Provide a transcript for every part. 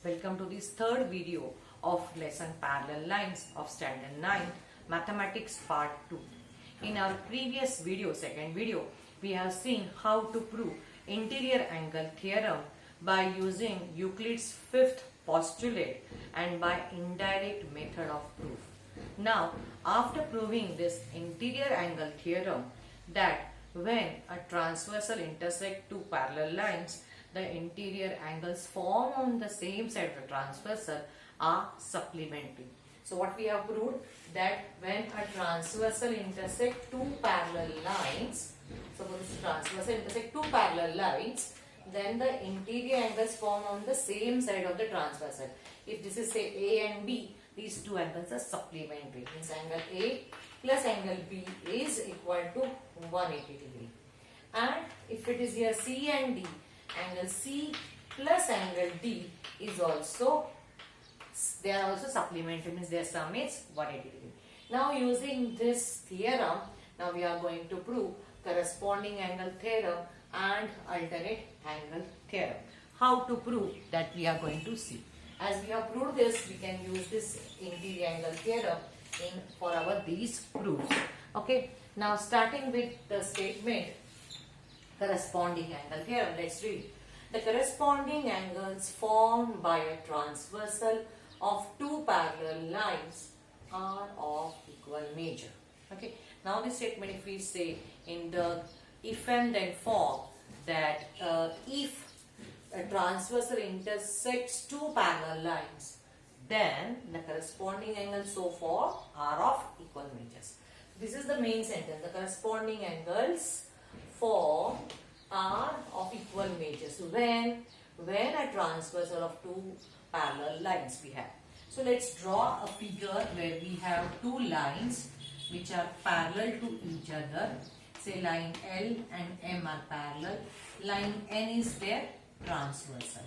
Welcome to this third video of lesson Parallel Lines of Standard 9 Mathematics Part 2. In our previous video, second video, we have seen how to prove interior angle theorem by using Euclid's fifth postulate and by indirect method of proof. Now, after proving this interior angle theorem that when a transversal intersect two parallel lines, the interior angles formed on the same side of the transversal are supplementary. So what we have proved that when a transversal intersect two parallel lines, suppose transversal intersect two parallel lines, then the interior angles formed on the same side of the transversal. If this is say A and B, these two angles are supplementary. Means angle A plus angle B is equal to 180 degree. And if it is here C and D, angle C plus angle D is also, they are also supplementary, means their sum is 180 degree. Now using this theorem, now we are going to prove corresponding angle theorem and alternate angle theorem. How to prove that we are going to see. As we have proved this, we can use this interior angle theorem for our these proofs. Okay. Now starting with the statement corresponding angle theorem, let's read. The corresponding angles formed by a transversal of two parallel lines are of equal measure. Okay. Now this statement, if we say in the if and then form, that if a transversal intersects two parallel lines, then the corresponding angles so formed are of equal measures. This is the main sentence. The corresponding angles formed are of equal measures when a transversal of two parallel lines we have. So let's draw a figure where we have two lines which are parallel to each other. Say line L and M are parallel. Line N is their transversal.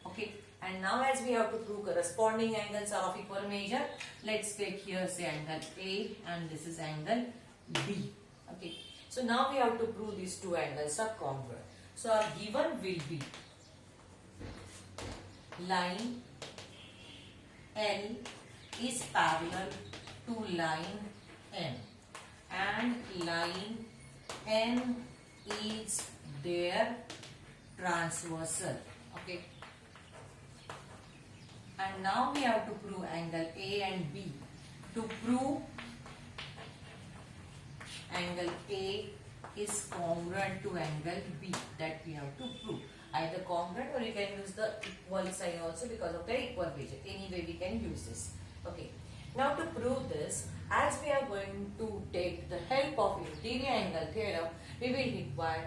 Okay. And now as we have to prove corresponding angles are of equal measure, let's take here say angle A and this is angle B. Okay. So now we have to prove these two angles are congruent. So our given will be line L is parallel to line M and line N is their transversal. Okay. And now we have to prove angle A and B. To prove angle A is congruent to angle B, that we have to prove. Either congruent or you can use the equal sign also because of the equal measure. Anyway we can use this. Okay. Now to prove this, as we are going to take the help of interior angle theorem, we will require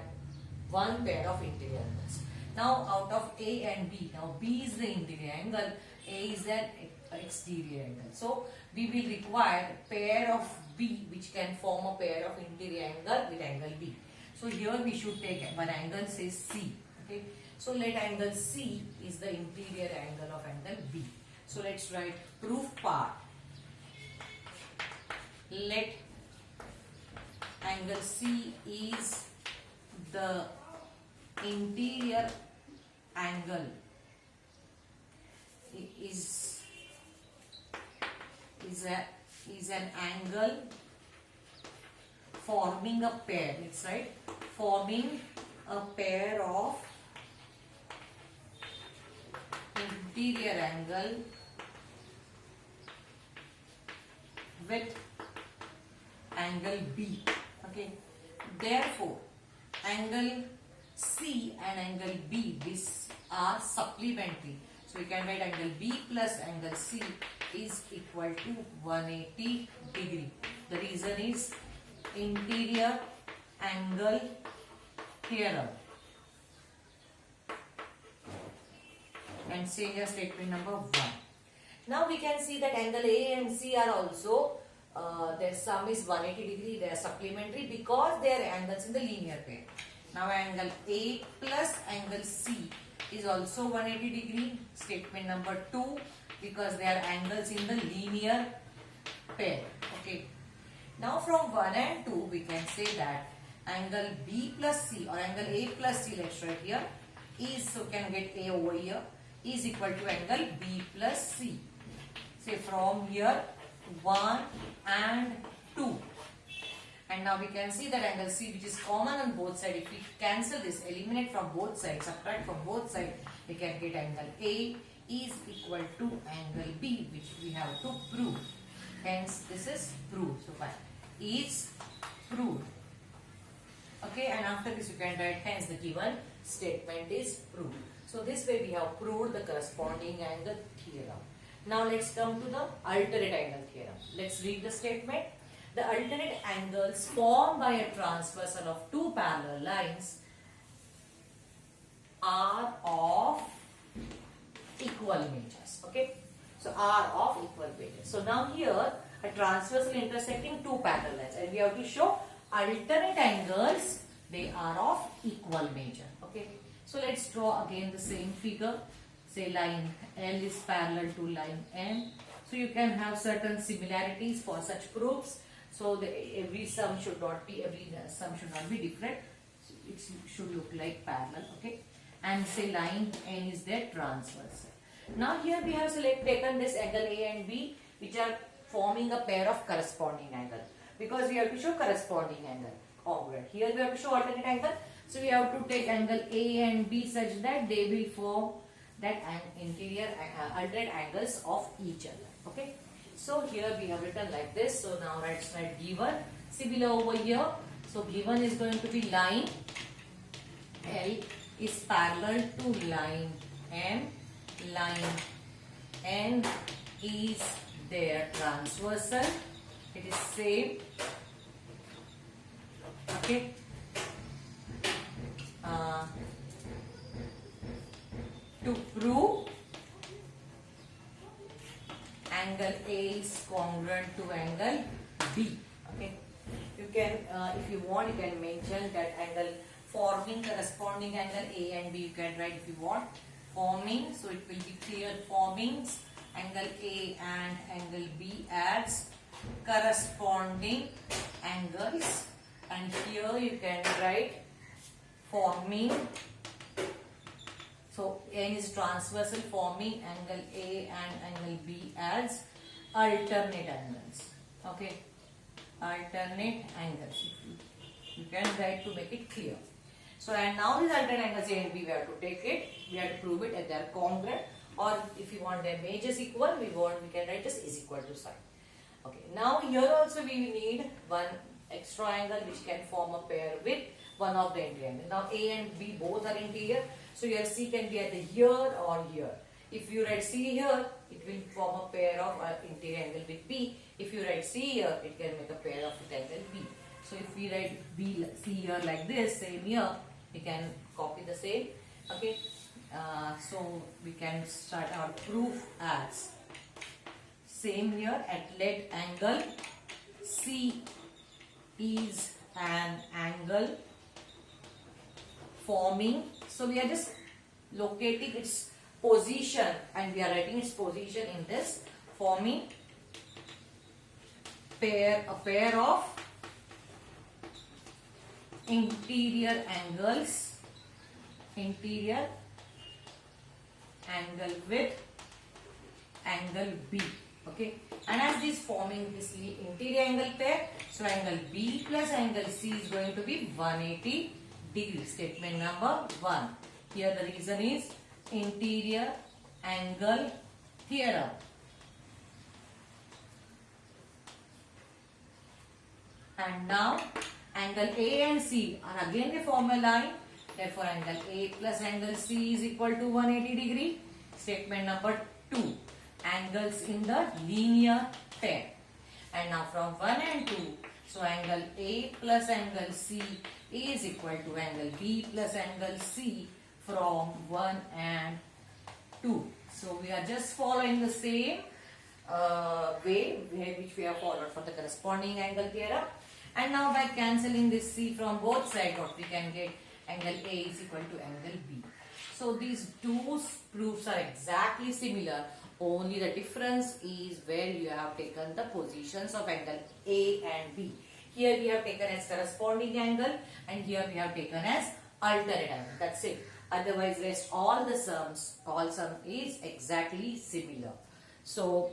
one pair of interior angles. Now out of A and B, now B is the interior angle, A is an exterior angle. So we will require a pair of B which can form a pair of interior angle with angle B. So here we should take one angle, say C. Okay. So let angle C is the interior angle of angle B. So let's write proof part. Let angle C is the interior angle is an angle forming a pair. It's right, forming a pair of interior angle with angle B. Okay. Therefore, angle C and angle B, these are supplementary. So we can write angle B plus angle C is equal to 180 degree. The reason is interior angle theorem. And say here statement number 1. Now we can see that angle A and C are also their sum is 180 degree. They are supplementary because they are angles in the linear pair. Now angle A plus angle C is also 180 degree. Statement number 2, because they are angles in the linear pair. Okay. Now from 1 and 2 we can say that angle B plus C or angle A plus C, let's write here, is, so can get A over here, is equal to angle B plus C. Say from here 1 and 2. And now we can see that angle C, which is common on both sides. If we cancel this, eliminate from both sides, subtract from both sides, we can get angle A is equal to angle B, which we have to prove. Hence, this is proved. So, fine. Is proved. Okay, and after this you can write, hence the given statement is proved. So, this way we have proved the corresponding angle theorem. Now, let's come to the alternate angle theorem. Let's read the statement. The alternate angles formed by a transversal of two parallel lines are of equal measures. Okay, so are of equal measures. So now here a transversal intersecting two parallel lines, and we have to show alternate angles, they are of equal measure. Okay, so let's draw again the same figure. Say line L is parallel to line M. So you can have certain similarities for such proofs. So every sum should not be different. So it should look like parallel. Okay, and say line N is their transversal. Now here we have taken this angle A and B, which are forming a pair of corresponding angle, because we have to show corresponding angle congruent. Here we have to show alternate angle, so we have to take angle A and B such that they will form that interior alternate angles of each other. Okay, so here we have written like this. So now let's write given. See below over here. So given is going to be line L is parallel to line M. Line N is their transversal. It is same. Okay. To prove angle A is congruent to angle B. Okay. You can, if you want, you can mention that angle forming corresponding angle A and B. You can write if you want. Forming, so it will be clear, forming angle A and angle B as corresponding angles, and here you can write forming, so N is transversal, forming angle A and angle B as alternate angles. Okay, alternate angles, you can write to make it clear. So, and now these alternate angles A and B, we have to take it, we have to prove it that they are congruent, or if you want their measures equal, we can write just is equal to sign. Okay, now here also we need one extra angle which can form a pair with one of the interior angles. Now A and B both are interior, so your C can be either here or here. If you write C here, it will form a pair of interior angle with B. If you write C here, it can make a pair of angle B. So if we write C here like this, same here, we can copy the same. Okay, so we can start our proof as same here. At let angle C is an angle forming. So we are just locating its position and we are writing its position in this, forming a pair of interior angles, interior angle with angle B. Okay, and as this forming this interior angle pair, so angle B plus angle C is going to be 180 degrees. Statement number 1. Here the reason is interior angle theorem. And now angle A and C are again they form a line. Therefore angle A plus angle C is equal to 180 degree. Statement number 2. Angles in the linear pair. And now from 1 and 2, so angle A plus angle C is equal to angle B plus angle C from 1 and 2. So we are just following the same way which we have followed for the corresponding angle theorem. And now by cancelling this C from both sides, what we can get, angle A is equal to angle B. So these two proofs are exactly similar, only the difference is where you have taken the positions of angle A and B. Here we have taken as corresponding angle and here we have taken as alternate angle. That's it. Otherwise, rest all the sums, all sum is exactly similar. So,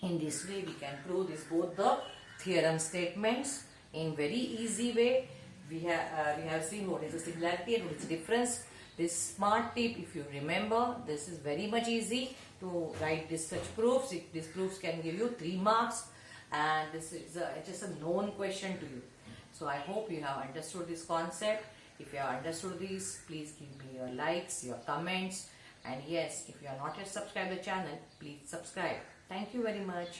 in this way, we can prove this both the theorem statements in very easy way. We have seen what is the similarity and what is the difference. This smart tip, if you remember, this is very much easy to write this such proofs. These proofs can give you 3 marks, and this is just a known question to you. So I hope you have understood this concept. If you have understood this, please give me your likes, your comments, and yes, if you are not yet subscribed to the channel, please subscribe. Thank you very much.